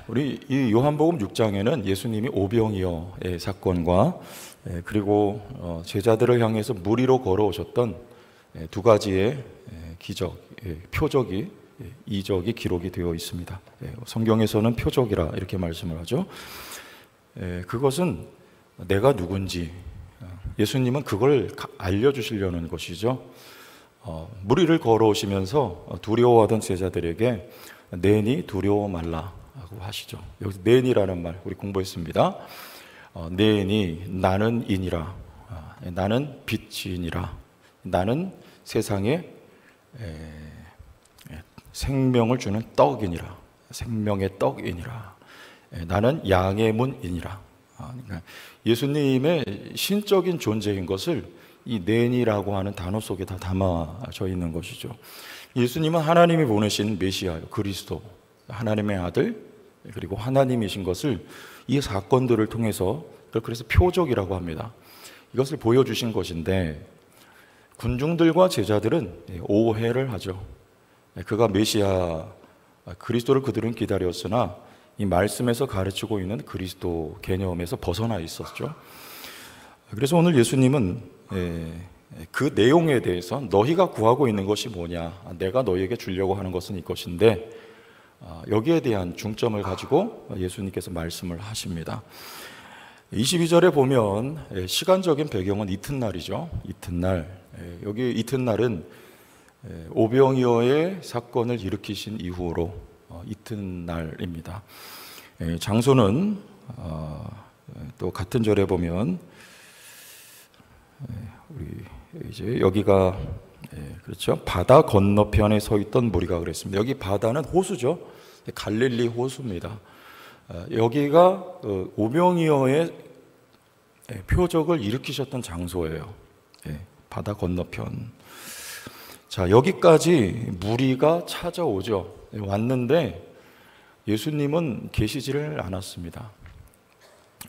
우리 이 요한복음 6장에는 예수님이 오병이어의 사건과 그리고 제자들을 향해서 무리로 걸어오셨던 두 가지의 기적, 표적이 이적이 기록이 되어 있습니다. 성경에서는 표적이라 이렇게 말씀을 하죠. 그것은 내가 누군지 예수님은 그걸 알려주시려는 것이죠. 무리를 걸어오시면서 두려워하던 제자들에게 내니 두려워 말라고 하시죠. 여기서 내니라는 말 우리 공부했습니다. 내니 나는 인이라, 나는 빛이니라, 나는 세상에 생명을 주는 떡이니라, 생명의 떡이니라, 나는 양의 문이니라. 그러니까 예수님의 신적인 존재인 것을 이 내니라고 하는 단어 속에 다 담아져 있는 것이죠. 예수님은 하나님이 보내신 메시아요, 그리스도, 하나님의 아들, 그리고 하나님이신 것을 이 사건들을 통해서, 그래서 표적이라고 합니다. 이것을 보여주신 것인데 군중들과 제자들은 오해를 하죠. 그가 메시아 그리스도를 그들은 기다렸으나 이 말씀에서 가르치고 있는 그리스도 개념에서 벗어나 있었죠. 그래서 오늘 예수님은 그 내용에 대해서 너희가 구하고 있는 것이 뭐냐, 내가 너희에게 주려고 하는 것은 이것인데, 여기에 대한 중점을 가지고 예수님께서 말씀을 하십니다. 22절에 보면 시간적인 배경은 이튿날이죠. 이튿날. 여기 이튿날은 오병이어의 사건을 일으키신 이후로 이튿날입니다. 장소는 또 같은 절에 보면 우리 이제 여기가 그렇죠. 바다 건너편에 서 있던 무리가 그랬습니다. 여기 바다는 호수죠. 갈릴리 호수입니다. 여기가 오병이어의 표적을 일으키셨던 장소예요. 바다 건너편. 자, 여기까지 무리가 찾아오죠. 왔는데 예수님은 계시지를 않았습니다.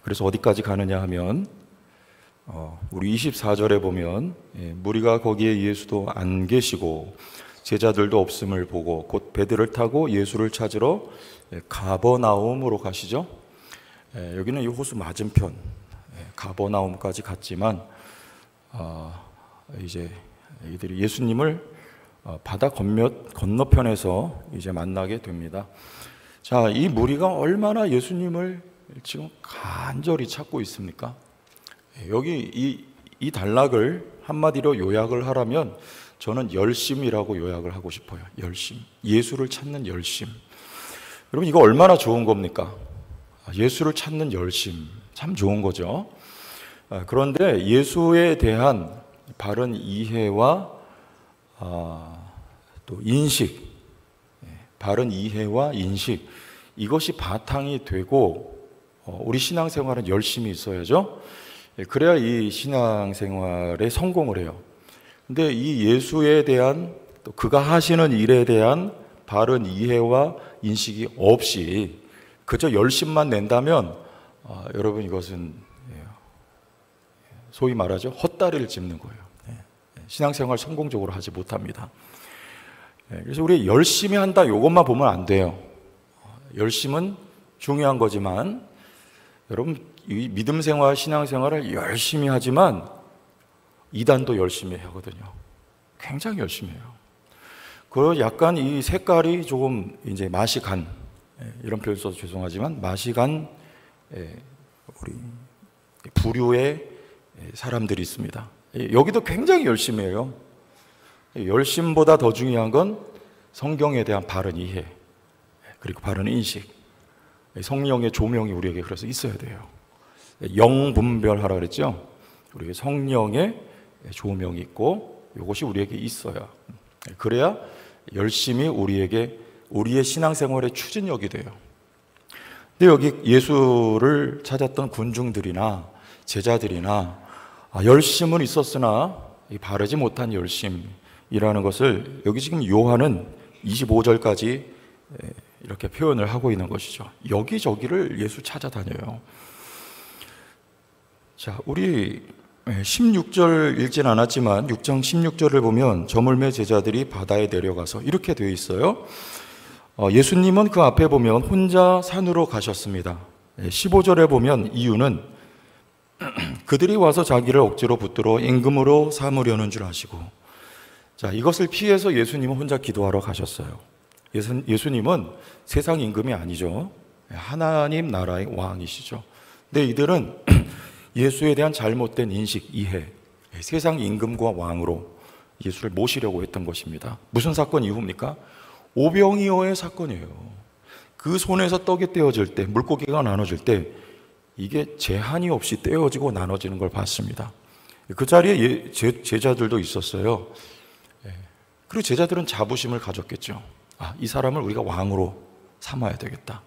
그래서 어디까지 가느냐 하면 우리 24절에 보면 무리가 거기에 예수도 안 계시고 제자들도 없음을 보고 곧 배들을 타고 예수를 찾으러 가버나움으로 가시죠. 여기는 이 호수 맞은편 가버나움까지 갔지만 이제 이들이 예수님을 바다 건너편에서 이제 만나게 됩니다. 자, 이 무리가 얼마나 예수님을 지금 간절히 찾고 있습니까? 여기 이 단락을 한마디로 요약을 하라면 저는 열심이라고 요약을 하고 싶어요. 열심. 예수를 찾는 열심. 여러분, 이거 얼마나 좋은 겁니까? 예수를 찾는 열심. 참 좋은 거죠. 그런데 예수에 대한 바른 이해와 또 인식, 바른 이해와 인식, 이것이 바탕이 되고 우리 신앙생활은 열심히 있어야죠. 그래야 이 신앙생활에 성공을 해요. 근데 이 예수에 대한 또 그가 하시는 일에 대한 바른 이해와 인식이 없이 그저 열심만 낸다면 여러분 이것은 소위 말하죠, 헛다리를 짚는 거예요. 신앙생활 성공적으로 하지 못합니다. 그래서 우리 열심히 한다 이것만 보면 안 돼요. 열심은 중요한 거지만 여러분 이 믿음 생활, 신앙 생활을 열심히 하지만 이단도 열심히 하거든요. 굉장히 열심히 해요. 그 약간 이 색깔이 조금 이제 맛이 간, 이런 표현 써서 죄송하지만 맛이 간 우리 부류의 사람들이 있습니다. 여기도 굉장히 열심히 해요. 열심보다 더 중요한 건 성경에 대한 바른 이해, 그리고 바른 인식, 성령의 조명이 우리에게 그래서 있어야 돼요. 영분별하라 그랬죠. 우리에게 성령의 조명이 있고 이것이 우리에게 있어야, 그래야 열심히 우리의 신앙생활의 추진력이 돼요. 근데 여기 예수를 찾았던 군중들이나 제자들이나 열심은 있었으나 바르지 못한 열심이라는 것을 여기 지금 요한은 25절까지 이렇게 표현을 하고 있는 것이죠. 여기저기를 예수 찾아다녀요. 자, 우리 16절 읽진 않았지만 6장 16절을 보면 저물매 제자들이 바다에 내려가서 이렇게 되어 있어요. 예수님은 그 앞에 보면 혼자 산으로 가셨습니다. 15절에 보면 이유는 그들이 와서 자기를 억지로 붙들어 임금으로 삼으려는 줄 아시고, 자, 이것을 피해서 예수님은 혼자 기도하러 가셨어요. 예수님은 세상 임금이 아니죠. 하나님 나라의 왕이시죠. 근데 이들은 예수에 대한 잘못된 인식, 이해, 세상 임금과 왕으로 예수를 모시려고 했던 것입니다. 무슨 사건 이후입니까? 오병이어의 사건이에요. 그 손에서 떡이 떼어질 때, 물고기가 나눠질 때 이게 제한이 없이 떼어지고 나눠지는 걸 봤습니다. 그 자리에 제자들도 있었어요. 그리고 제자들은 자부심을 가졌겠죠. 이 사람을 우리가 왕으로 삼아야 되겠다.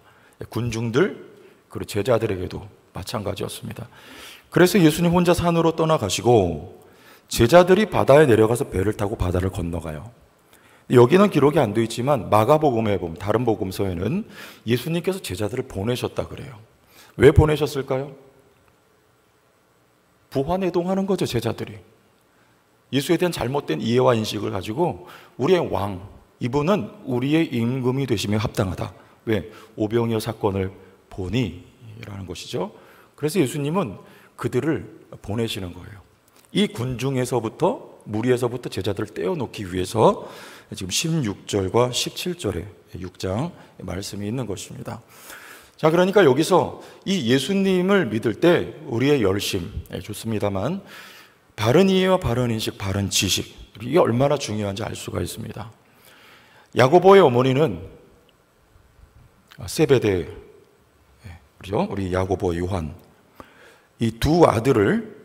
군중들 그리고 제자들에게도 마찬가지였습니다. 그래서 예수님 혼자 산으로 떠나가시고 제자들이 바다에 내려가서 배를 타고 바다를 건너가요. 여기는 기록이 안 되어 있지만 마가복음에 보면, 다른 복음서에는 예수님께서 제자들을 보내셨다 그래요. 왜 보내셨을까요? 부활해동하는 거죠, 제자들이. 예수에 대한 잘못된 이해와 인식을 가지고 우리의 왕, 이분은 우리의 임금이 되시며 합당하다. 왜? 오병이어 사건을 보니 라는 것이죠. 그래서 예수님은 그들을 보내시는 거예요. 이 군중에서부터, 무리에서부터 제자들을 떼어놓기 위해서 지금 16절과 17절에 6장 말씀이 있는 것입니다. 자, 그러니까 여기서 이 예수님을 믿을 때 우리의 열심, 좋습니다만 바른 이해와 바른 인식, 바른 지식, 이게 얼마나 중요한지 알 수가 있습니다. 야고보의 어머니는 세베대, 그렇죠? 우리 야고보, 요한, 이 두 아들을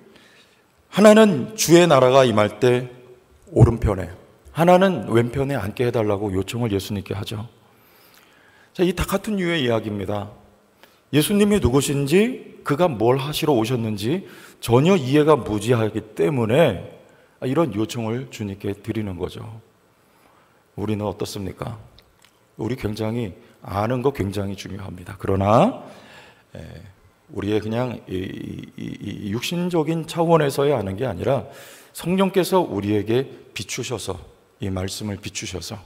하나는 주의 나라가 임할 때 오른편에, 하나는 왼편에 앉게 해달라고 요청을 예수님께 하죠. 자, 이 다 같은 류의 이야기입니다. 예수님이 누구신지, 그가 뭘 하시러 오셨는지 전혀 이해가 무지하기 때문에 이런 요청을 주님께 드리는 거죠. 우리는 어떻습니까? 우리 굉장히 아는 거 굉장히 중요합니다. 그러나 우리의 그냥 이 육신적인 차원에서의 아는 게 아니라 성령께서 우리에게 비추셔서, 이 말씀을 비추셔서,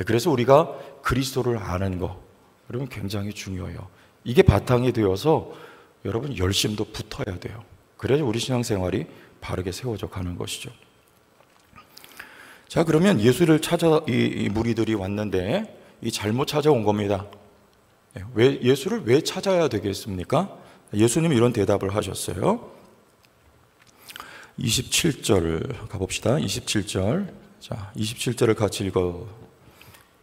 그래서 우리가 그리스도를 아는 거, 여러분 굉장히 중요해요. 이게 바탕이 되어서 여러분 열심도 붙어야 돼요. 그래야 우리 신앙생활이 바르게 세워져 가는 것이죠. 자, 그러면 예수를 찾아 이 무리들이 왔는데 이 잘못 찾아온 겁니다. 예수를 왜 찾아야 되겠습니까? 예수님이 이런 대답을 하셨어요. 27절 가봅시다. 27절. 자, 27절을 같이 읽어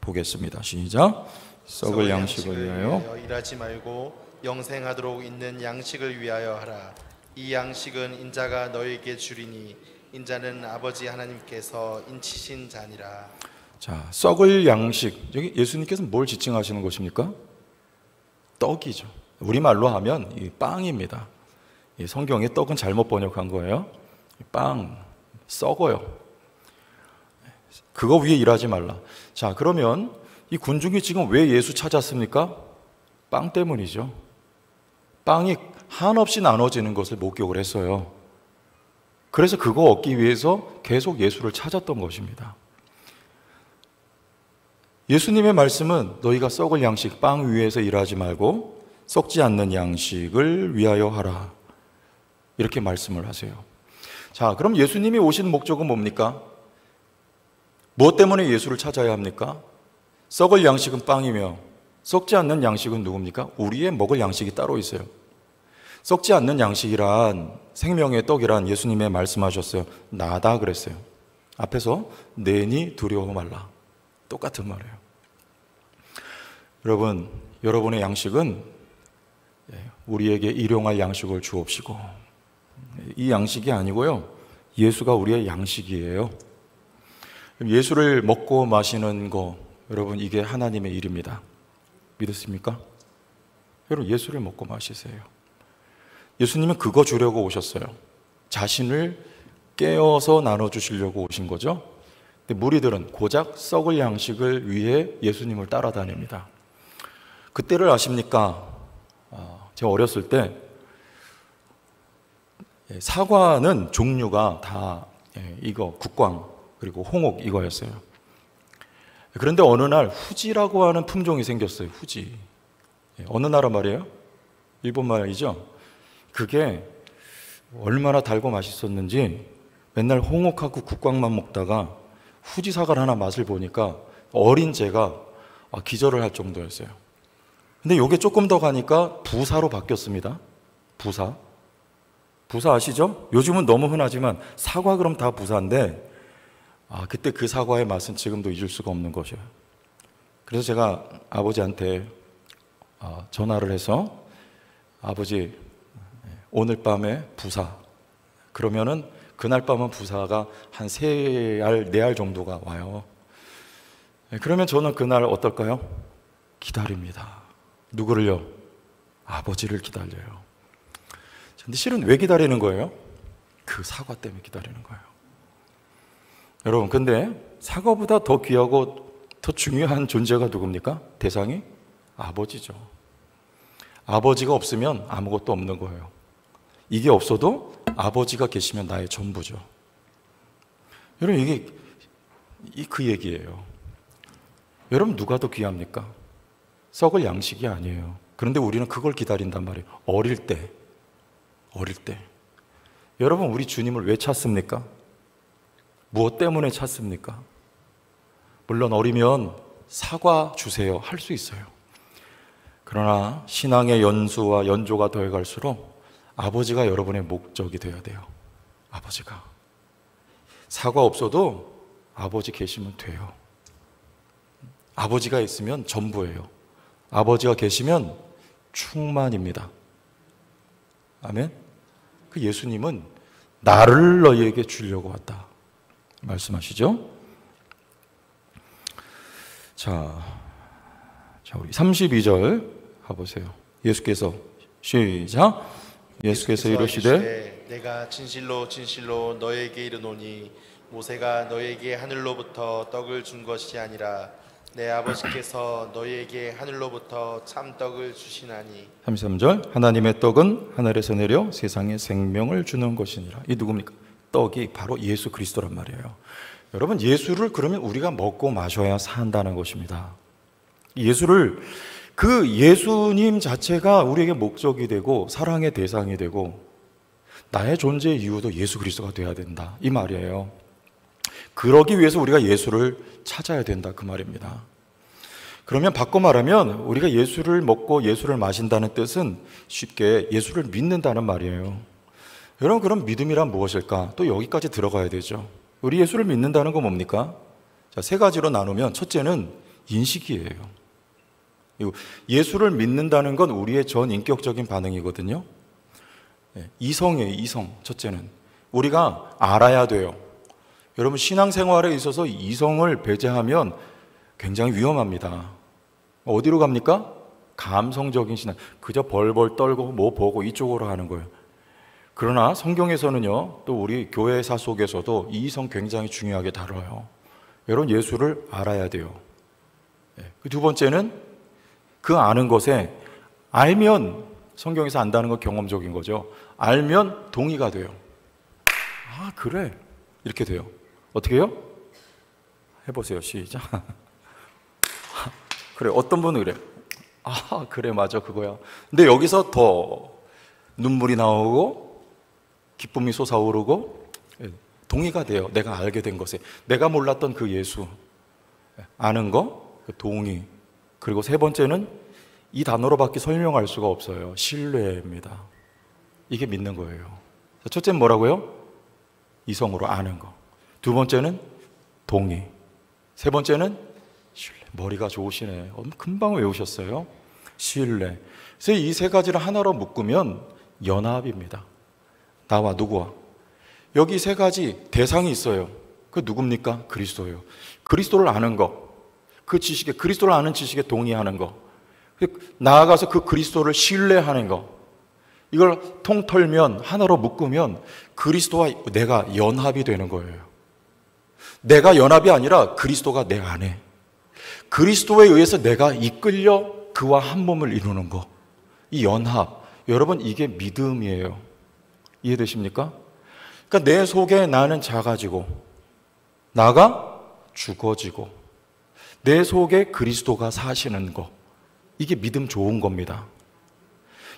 보겠습니다. 시작. 썩을 양식을 위하여 일하지 말고 영생하도록 있는 양식을 위하여 하라. 이 양식은 인자가 너에게 주리니 인자는 아버지 하나님께서 인치신 자니라. 자, 썩을 양식. 여기 예수님께서 뭘 지칭하시는 것입니까? 떡이죠. 우리말로 하면 이 빵입니다. 이 성경에 떡은 잘못 번역한 거예요. 빵, 썩어요. 그거 위에 일하지 말라. 자, 그러면 이 군중이 지금 왜 예수 찾았습니까? 빵 때문이죠. 빵이 한없이 나눠지는 것을 목격을 했어요. 그래서 그거 얻기 위해서 계속 예수를 찾았던 것입니다. 예수님의 말씀은 너희가 썩을 양식, 빵 위에서 일하지 말고 썩지 않는 양식을 위하여 하라. 이렇게 말씀을 하세요. 자, 그럼 예수님이 오신 목적은 뭡니까? 무엇 때문에 예수를 찾아야 합니까? 썩을 양식은 빵이며 썩지 않는 양식은 누굽니까? 우리의 먹을 양식이 따로 있어요. 썩지 않는 양식이란, 생명의 떡이란 예수님의 말씀하셨어요. 나다 그랬어요. 앞에서 내니 두려워 말라. 똑같은 말이에요. 여러분, 여러분의 양식은 우리에게 일용할 양식을 주옵시고, 이 양식이 아니고요, 예수가 우리의 양식이에요. 예수를 먹고 마시는 거, 여러분, 이게 하나님의 일입니다. 믿으십니까? 여러분, 예수를 먹고 마시세요. 예수님은 그거 주려고 오셨어요. 자신을 깨어서 나눠주시려고 오신 거죠. 근데 무리들은 고작 썩을 양식을 위해 예수님을 따라다닙니다. 그때를 아십니까? 제가 어렸을 때 사과는 종류가 다 이거 국광 그리고 홍옥 이거였어요. 그런데 어느 날 후지라고 하는 품종이 생겼어요. 후지. 어느 나라 말이에요? 일본 말이죠. 그게 얼마나 달고 맛있었는지 맨날 홍옥하고 국광만 먹다가 후지 사과를 하나 맛을 보니까 어린 제가 기절을 할 정도였어요. 근데 이게 조금 더 가니까 부사로 바뀌었습니다. 부사. 부사 아시죠? 요즘은 너무 흔하지만 사과 그럼 다 부사인데 그때 그 사과의 맛은 지금도 잊을 수가 없는 것이에요. 그래서 제가 아버지한테 전화를 해서 아버지 오늘 밤에 부사 그러면은 그날 밤은 부사가 한 3알, 4알 정도가 와요. 그러면 저는 그날 어떨까요? 기다립니다. 누구를요? 아버지를 기다려요. 근데 실은 왜 기다리는 거예요? 그 사과 때문에 기다리는 거예요. 여러분, 근데 사과보다 더 귀하고 더 중요한 존재가 누굽니까? 대상이? 아버지죠. 아버지가 없으면 아무것도 없는 거예요. 이게 없어도 아버지가 계시면 나의 전부죠. 여러분, 이게 그 얘기예요. 여러분, 누가 더 귀합니까? 썩을 양식이 아니에요. 그런데 우리는 그걸 기다린단 말이에요. 어릴 때. 여러분, 우리 주님을 왜 찾습니까? 무엇 때문에 찾습니까? 물론 어리면 사과 주세요 할 수 있어요. 그러나 신앙의 연수와 연조가 더해갈수록 아버지가 여러분의 목적이 되어야 돼요. 아버지가. 사과 없어도 아버지 계시면 돼요. 아버지가 있으면 전부예요. 아버지가 계시면 충만입니다. 아멘? 그 예수님은 나를 너희에게 주려고 왔다 말씀하시죠? 자, 우리 32절 가보세요. 예수께서 시작. 예수께서 이르시되 내가 진실로 진실로 너에게 이르노니 모세가 너에게 하늘로부터 떡을 준 것이 아니라 내 아버지께서 너희에게 하늘로부터 참떡을 주시나니. 33절 하나님의 떡은 하늘에서 내려 세상에 생명을 주는 것이니라. 이 누굽니까? 떡이 바로 예수 그리스도란 말이에요. 여러분, 예수를 그러면 우리가 먹고 마셔야 산다는 것입니다. 예수를, 그 예수님 자체가 우리에게 목적이 되고 사랑의 대상이 되고 나의 존재의 이유도 예수 그리스도가 돼야 된다 이 말이에요. 그러기 위해서 우리가 예수를 찾아야 된다 그 말입니다. 그러면 바꿔 말하면 우리가 예수를 먹고 예수를 마신다는 뜻은 쉽게 예수를 믿는다는 말이에요. 여러분, 그럼 믿음이란 무엇일까? 또 여기까지 들어가야 되죠. 우리 예수를 믿는다는 건 뭡니까? 자, 3가지로 나누면 첫째는 인식이에요. 예수를 믿는다는 건 우리의 전 인격적인 반응이거든요. 이성이에요. 이성. 첫째는 우리가 알아야 돼요. 여러분, 신앙생활에 있어서 이성을 배제하면 굉장히 위험합니다. 어디로 갑니까? 감성적인 신앙. 그저 벌벌 떨고 뭐 보고 이쪽으로 하는 거예요. 그러나 성경에서는요, 또 우리 교회사 속에서도 이성 굉장히 중요하게 다뤄요. 여러분, 예수를 알아야 돼요. 그 2번째는 그 아는 것에 알면, 성경에서 안다는 건 경험적인 거죠. 알면 동의가 돼요. 아, 그래. 이렇게 돼요. 어떻게 해요? 해보세요. 시작. 그래. 어떤 분은 그래. 아, 그래. 맞아. 그거야. 근데 여기서 더 눈물이 나오고 기쁨이 솟아오르고 동의가 돼요. 내가 알게 된 것에. 내가 몰랐던 그 예수. 아는 거, 그 동의. 그리고 3번째는 이 단어로밖에 설명할 수가 없어요. 신뢰입니다. 이게 믿는 거예요. 첫째는 뭐라고요? 이성으로 아는 거. 2번째는 동의. 3번째는 신뢰. 머리가 좋으시네. 금방 외우셨어요. 신뢰. 그래서 이 3가지를 하나로 묶으면 연합입니다. 나와 누구와? 여기 3가지 대상이 있어요. 그 누굽니까? 그리스도예요. 그리스도를 아는 거. 그 지식에, 그리스도를 아는 지식에 동의하는 거. 나아가서 그 그리스도를 신뢰하는 거. 이걸 통털면, 하나로 묶으면 그리스도와 내가 연합이 되는 거예요. 내가 연합이 아니라 그리스도가 내 안에. 그리스도에 의해서 내가 이끌려 그와 한 몸을 이루는 거. 이 연합. 여러분, 이게 믿음이에요. 이해되십니까? 그러니까 내 속에 나는 작아지고 나가 죽어지고 내 속에 그리스도가 사시는 것, 이게 믿음 좋은 겁니다.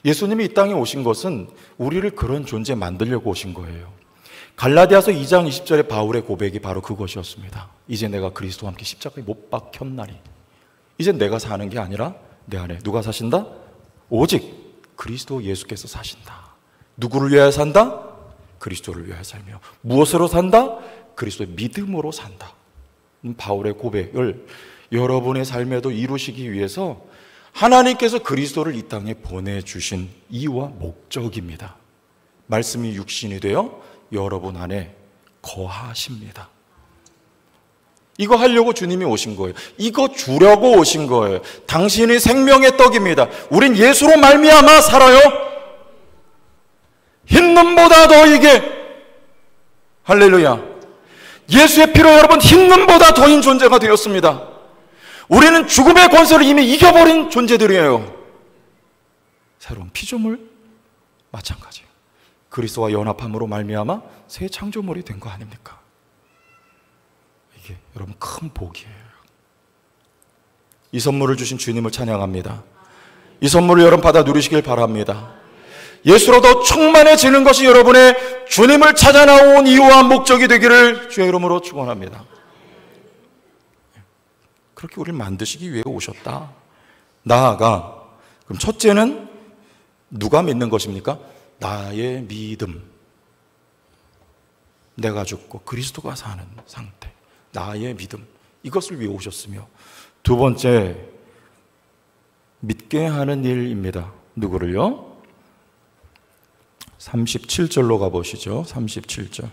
예수님이 이 땅에 오신 것은 우리를 그런 존재 만들려고 오신 거예요. 갈라디아서 2장 20절의 바울의 고백이 바로 그것이었습니다. 이제 내가 그리스도와 함께 십자가에 못 박혔나니, 이제 내가 사는 게 아니라 내 안에 누가 사신다? 오직 그리스도 예수께서 사신다. 누구를 위하여 산다? 그리스도를 위하여 살며. 무엇으로 산다? 그리스도의 믿음으로 산다. 바울의 고백을 여러분의 삶에도 이루시기 위해서 하나님께서 그리스도를 이 땅에 보내주신 이유와 목적입니다. 말씀이 육신이 되어 여러분 안에 거하십니다. 이거 하려고 주님이 오신 거예요. 이거 주려고 오신 거예요. 당신이 생명의 떡입니다. 우린 예수로 말미암아 살아요. 흰 눈보다 더 이게, 할렐루야, 예수의 피로 여러분 흰 눈보다 더인 존재가 되었습니다. 우리는 죽음의 권세를 이미 이겨버린 존재들이에요. 새로운 피조물 마찬가지예요. 그리스도와 연합함으로 말미암아 새 창조물이 된 거 아닙니까? 이게 여러분 큰 복이에요. 이 선물을 주신 주님을 찬양합니다. 이 선물을 여러분 받아 누리시길 바랍니다. 예수로 더 충만해지는 것이 여러분의 주님을 찾아 나온 이유와 목적이 되기를 주의 이름으로 축원합니다. 그렇게 우리를 만드시기 위해 오셨다. 나아가, 그럼 첫째는 누가 믿는 것입니까? 나의 믿음. 내가 죽고 그리스도가 사는 상태, 나의 믿음, 이것을 위해 오셨으며, 두 번째, 믿게 하는 일입니다. 누구를요? 37절로 가보시죠. 37절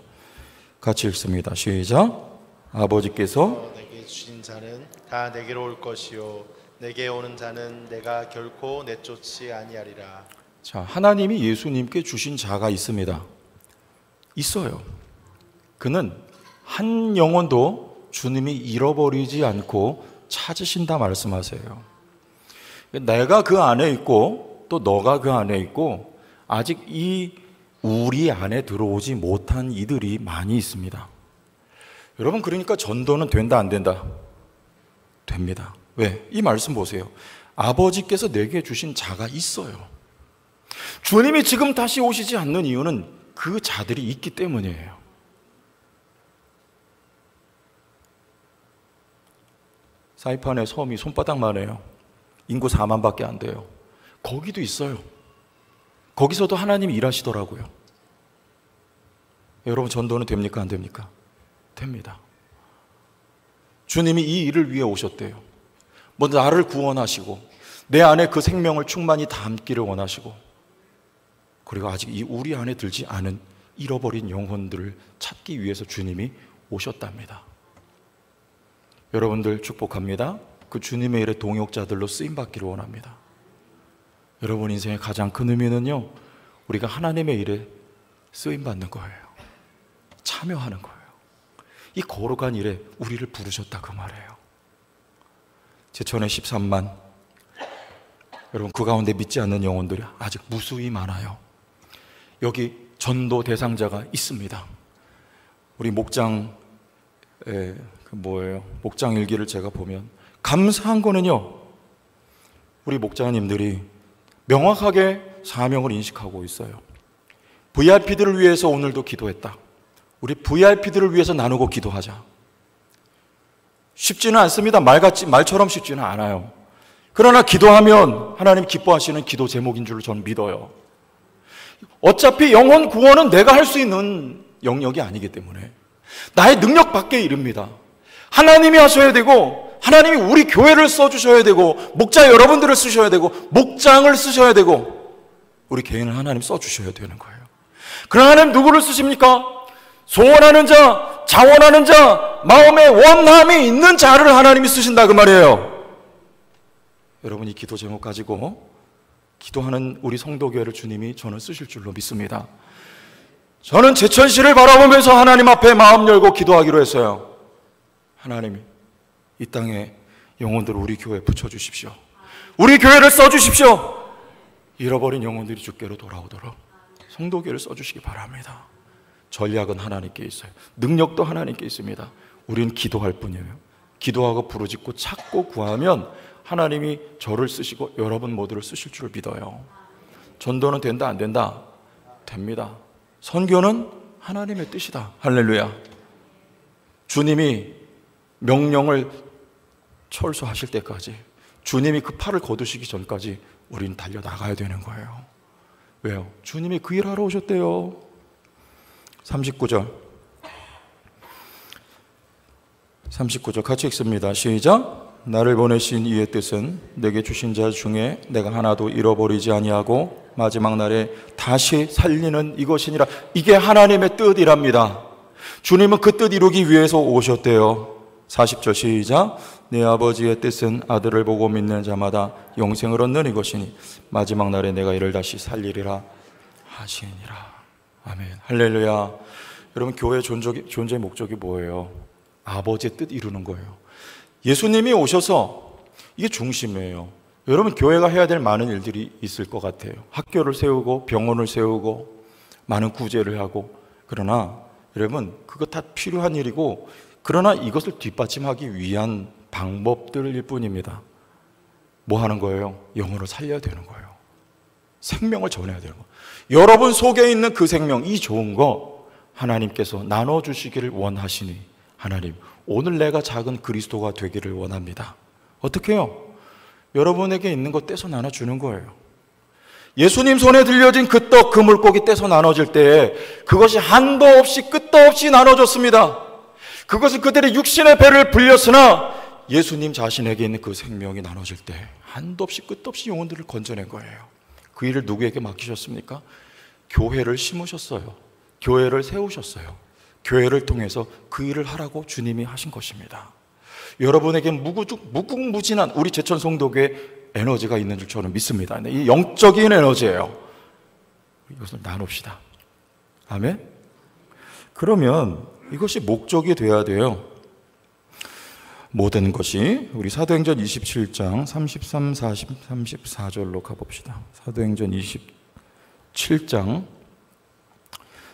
같이 읽습니다. 시작. 아버지께서 내게 주신 자는 다 내게로 올 것이요 내게 오는 자는 내가 결코 내쫓지 아니하리라. 자, 하나님이 예수님께 주신 자가 있습니다. 있어요. 그는 한 영혼도 주님이 잃어버리지 않고 찾으신다 말씀하세요. 내가 그 안에 있고 또 너가 그 안에 있고 아직 이 우리 안에 들어오지 못한 이들이 많이 있습니다. 여러분, 그러니까 전도는 된다 안 된다? 됩니다. 왜? 이 말씀 보세요. 아버지께서 내게 주신 자가 있어요. 주님이 지금 다시 오시지 않는 이유는 그 자들이 있기 때문이에요. 사이판의 섬이 손바닥만 해요. 인구 4만밖에 안 돼요. 거기도 있어요. 거기서도 하나님이 일하시더라고요. 여러분, 전도는 됩니까 안 됩니까? 됩니다. 주님이 이 일을 위해 오셨대요. 먼저 나를 구원하시고 내 안에 그 생명을 충만히 담기를 원하시고, 그리고 아직 이 우리 안에 들지 않은 잃어버린 영혼들을 찾기 위해서 주님이 오셨답니다. 여러분들 축복합니다. 그 주님의 일에 동역자들로 쓰임받기를 원합니다. 여러분 인생의 가장 큰 의미는요, 우리가 하나님의 일에 쓰임받는 거예요. 참여하는 거예요. 이 거룩한 일에 우리를 부르셨다 그 말이에요. 제천에 13만, 여러분 그 가운데 믿지 않는 영혼들이 아직 무수히 많아요. 여기 전도 대상자가 있습니다. 우리 목장 목장 일기를 제가 보면 감사한 거는요, 우리 목장님들이 명확하게 사명을 인식하고 있어요. VIP들을 위해서 오늘도 기도했다. 우리 VIP들을 위해서 나누고 기도하자. 쉽지는 않습니다. 말처럼 쉽지는 않아요. 그러나 기도하면 하나님 기뻐하시는 기도 제목인 줄 저는 믿어요. 어차피 영혼 구원은 내가 할 수 있는 영역이 아니기 때문에 나의 능력 밖의 일입니다. 하나님이 하셔야 되고, 하나님이 우리 교회를 써주셔야 되고, 목자 여러분들을 쓰셔야 되고, 목장을 쓰셔야 되고, 우리 개인을 하나님 써주셔야 되는 거예요. 그러나 하나님 누구를 쓰십니까? 소원하는 자, 자원하는 자, 마음에 원함이 있는 자를 하나님이 쓰신다 그 말이에요. 여러분, 이 기도 제목 가지고 기도하는 우리 성도교회를 주님이 저는 쓰실 줄로 믿습니다. 저는 제천시를 바라보면서 하나님 앞에 마음 열고 기도하기로 했어요. 하나님이 이 땅에 영혼들을 우리 교회에 붙여주십시오. 우리 교회를 써주십시오. 잃어버린 영혼들이 주께로 돌아오도록 성도교회를 써주시기 바랍니다. 전략은 하나님께 있어요. 능력도 하나님께 있습니다. 우리는 기도할 뿐이에요. 기도하고 부르짖고 찾고 구하면 하나님이 저를 쓰시고 여러분 모두를 쓰실 줄 믿어요. 전도는 된다 안 된다? 됩니다. 선교는 하나님의 뜻이다. 할렐루야. 주님이 명령을 철수하실 때까지, 주님이 그 팔을 거두시기 전까지 우리는 달려나가야 되는 거예요. 왜요? 주님이 그 일하러 오셨대요. 39절 같이 읽습니다. 시작. 나를 보내신 이의 뜻은 내게 주신 자 중에 내가 하나도 잃어버리지 아니하고 마지막 날에 다시 살리는 이것이니라. 이게 하나님의 뜻이랍니다. 주님은 그 뜻 이루기 위해서 오셨대요. 40절 시작. 내 아버지의 뜻은 아들을 보고 믿는 자마다 영생을 얻는 이것이니 마지막 날에 내가 이를 다시 살리리라 하시니라. 아멘. 할렐루야. 여러분, 교회 존재의 목적이 뭐예요? 아버지의 뜻 이루는 거예요. 예수님이 오셔서 이게 중심이에요. 여러분, 교회가 해야 될 많은 일들이 있을 것 같아요. 학교를 세우고 병원을 세우고 많은 구제를 하고. 그러나 여러분, 그거 다 필요한 일이고, 그러나 이것을 뒷받침하기 위한 방법들일 뿐입니다. 뭐 하는 거예요? 영혼을 살려야 되는 거예요. 생명을 전해야 되는 거예요. 여러분 속에 있는 그 생명, 이 좋은 거 하나님께서 나눠주시기를 원하시니, 하나님, 오늘 내가 작은 그리스도가 되기를 원합니다. 어떻게 해요? 여러분에게 있는 거 떼서 나눠주는 거예요. 예수님 손에 들려진 그 떡, 그 물고기 떼서 나눠질 때 그것이 한도 없이 끝도 없이 나눠졌습니다. 그것은 그들의 육신의 배를 불렸으나 예수님 자신에게 있는 그 생명이 나눠질 때 한도 없이 끝도 없이 영혼들을 건져낸 거예요. 그 일을 누구에게 맡기셨습니까? 교회를 심으셨어요. 교회를 세우셨어요. 교회를 통해서 그 일을 하라고 주님이 하신 것입니다. 여러분에게 무궁무진한 우리 제천 성도교회 에너지가 있는 줄 저는 믿습니다. 이 영적인 에너지예요. 이것을 나눕시다. 아멘? 그러면 이것이 목적이 돼야 돼요. 모든 것이 우리 사도행전 27장 33, 40, 34절로 가봅시다. 사도행전 27장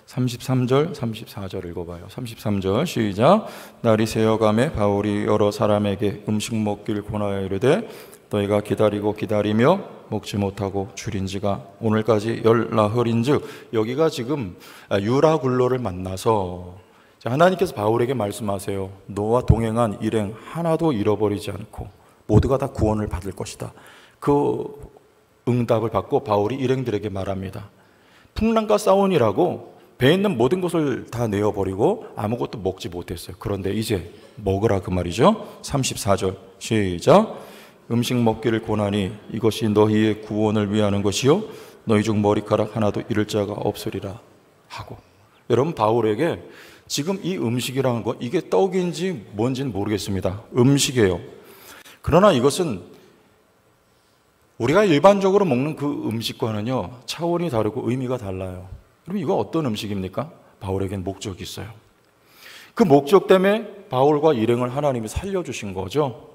33절, 34절 읽어봐요. 33절 시작. 날이 새어가매 바울이 여러 사람에게 음식 먹기를 권하여 이르되 너희가 기다리고 기다리며 먹지 못하고 줄인 지가 오늘까지 열나흘인즉, 여기가 지금 유라굴로를 만나서 하나님께서 바울에게 말씀하세요. 너와 동행한 일행 하나도 잃어버리지 않고 모두가 다 구원을 받을 것이다. 그 응답을 받고 바울이 일행들에게 말합니다. 풍랑과 싸우니라고 배에 있는 모든 것을 다 내어버리고 아무것도 먹지 못했어요. 그런데 이제 먹으라 그 말이죠. 34절 시작. 음식 먹기를 권하니 이것이 너희의 구원을 위하는 것이요 너희 중 머리카락 하나도 잃을 자가 없으리라 하고. 여러분, 바울에게 지금 이 음식이라는 거, 이게 떡인지 뭔지는 모르겠습니다. 음식이에요. 그러나 이것은 우리가 일반적으로 먹는 그 음식과는요 차원이 다르고 의미가 달라요. 그럼 이거 어떤 음식입니까? 바울에겐 목적이 있어요. 그 목적 때문에 바울과 일행을 하나님이 살려주신 거죠.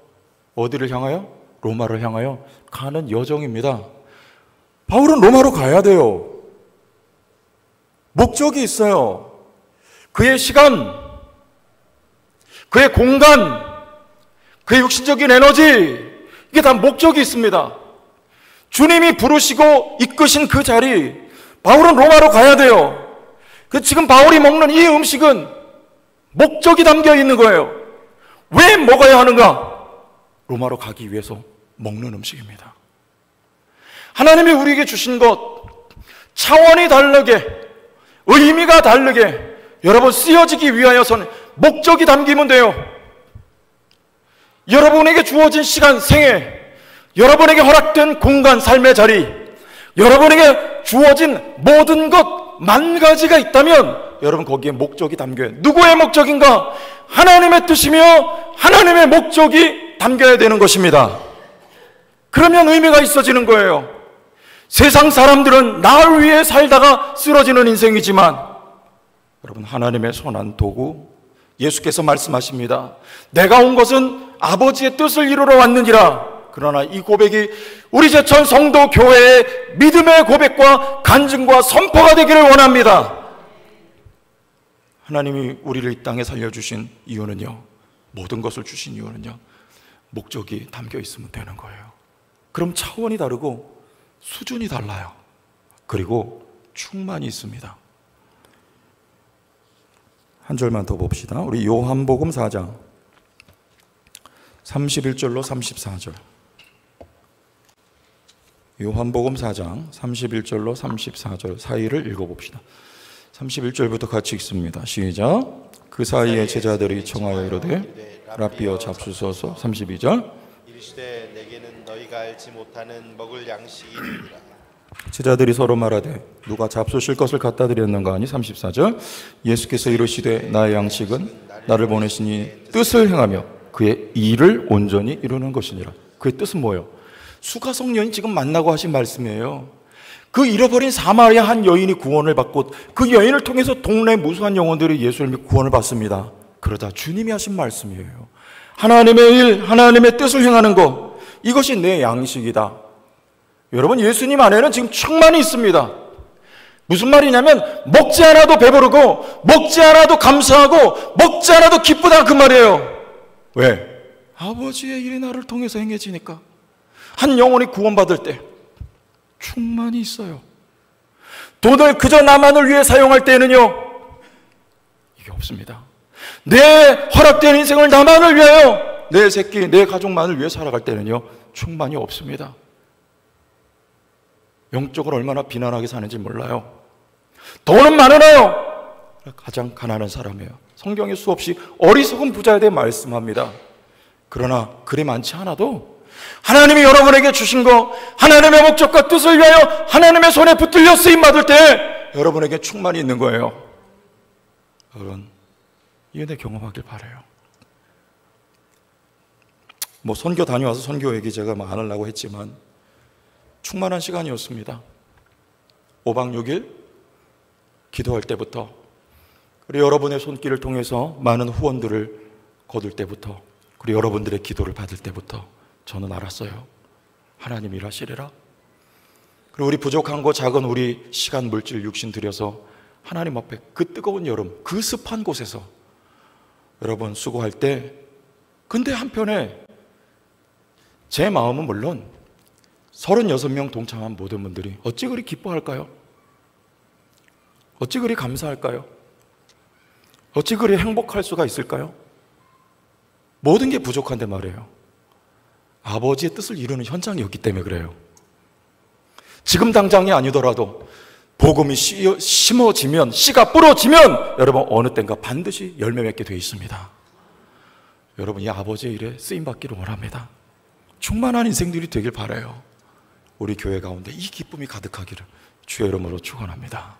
어디를 향하여? 로마를 향하여 가는 여정입니다. 바울은 로마로 가야 돼요. 목적이 있어요. 그의 시간, 그의 공간, 그의 육신적인 에너지, 이게 다 목적이 있습니다. 주님이 부르시고 이끄신 그 자리, 바울은 로마로 가야 돼요. 지금 바울이 먹는 이 음식은 목적이 담겨 있는 거예요. 왜 먹어야 하는가? 로마로 가기 위해서 먹는 음식입니다. 하나님이 우리에게 주신 것, 차원이 다르게, 의미가 다르게 여러분 쓰여지기 위하여서는 목적이 담기면 돼요. 여러분에게 주어진 시간, 생애, 여러분에게 허락된 공간, 삶의 자리, 여러분에게 주어진 모든 것, 만 가지가 있다면 여러분 거기에 목적이 담겨요. 누구의 목적인가? 하나님의 뜻이며 하나님의 목적이 담겨야 되는 것입니다. 그러면 의미가 있어지는 거예요. 세상 사람들은 나를 위해 살다가 쓰러지는 인생이지만 여러분, 하나님의 선한 도구, 예수께서 말씀하십니다. 내가 온 것은 아버지의 뜻을 이루러 왔느니라. 그러나 이 고백이 우리 제천 성도 교회의 믿음의 고백과 간증과 선포가 되기를 원합니다. 하나님이 우리를 이 땅에 살려주신 이유는요, 모든 것을 주신 이유는요, 목적이 담겨 있으면 되는 거예요. 그럼 차원이 다르고 수준이 달라요. 그리고 충만이 있습니다. 한 절만 더 봅시다. 우리 요한복음 4장 31절로 34절. 요한복음 4장 31절로 34절 사이를 읽어봅시다. 31절부터 같이 읽습니다. 시작. 그 사이에 제자들이 청하여 이르되 랍비여 잡수소서. 32절. 이르시되 내게는 너희가 알지 못하는 먹을 양식이 있느니라. 제자들이 서로 말하되 누가 잡수실 것을 갖다 드렸는가 하니. 34절. 예수께서 이르시되 나의 양식은 나를 보내시니 뜻을 행하며 그의 일을 온전히 이루는 것이니라. 그의 뜻은 뭐예요? 수가성년이 지금 만나고 하신 말씀이에요. 그 잃어버린 사마리아 한 여인이 구원을 받고 그 여인을 통해서 동네 무수한 영혼들이 예수를 믿고 구원을 받습니다. 그러다 주님이 하신 말씀이에요. 하나님의 일, 하나님의 뜻을 행하는 것, 이것이 내 양식이다. 여러분, 예수님 안에는 지금 충만히 있습니다. 무슨 말이냐면 먹지 않아도 배부르고 먹지 않아도 감사하고 먹지 않아도 기쁘다, 그 말이에요. 왜? 아버지의 일이 나를 통해서 행해지니까. 한 영혼이 구원받을 때 충만히 있어요. 돈을 그저 나만을 위해 사용할 때는요, 이게 없습니다. 내 허락된 인생을 나만을 위하여, 내 새끼, 내 가족만을 위해 살아갈 때는요, 충만이 없습니다. 영적으로 얼마나 비난하게 사는지 몰라요. 돈은 많으나요? 가장 가난한 사람이에요. 성경에 수없이 어리석은 부자에 대해 말씀합니다. 그러나 그리 많지 않아도 하나님이 여러분에게 주신 거, 하나님의 목적과 뜻을 위하여 하나님의 손에 붙들려 쓰임받을 때 여러분에게 충만이 있는 거예요. 여러분, 이 은혜 경험하길 바라요. 선교 다녀와서 선교 얘기 제가 안 하려고 했지만 충만한 시간이었습니다. 5박 6일 기도할 때부터, 그리고 여러분의 손길을 통해서 많은 후원들을 거둘 때부터, 그리고 여러분들의 기도를 받을 때부터 저는 알았어요. 하나님 일하시리라. 그리고 우리 부족한 거, 작은 우리 시간, 물질, 육신 들여서 하나님 앞에 그 뜨거운 여름, 그 습한 곳에서 여러분 수고할 때, 근데 한편에 제 마음은 물론 36명 동참한 모든 분들이 어찌 그리 기뻐할까요? 어찌 그리 감사할까요? 어찌 그리 행복할 수가 있을까요? 모든 게 부족한데 말이에요. 아버지의 뜻을 이루는 현장이었기 때문에 그래요. 지금 당장이 아니더라도 복음이 심어지면, 씨가 뿌려지면 여러분 어느 땐가 반드시 열매 맺게 되어 있습니다. 여러분, 이 아버지의 일에 쓰임받기를 원합니다. 충만한 인생들이 되길 바라요. 우리 교회 가운데 이 기쁨이 가득하기를 주의 이름으로 축원합니다.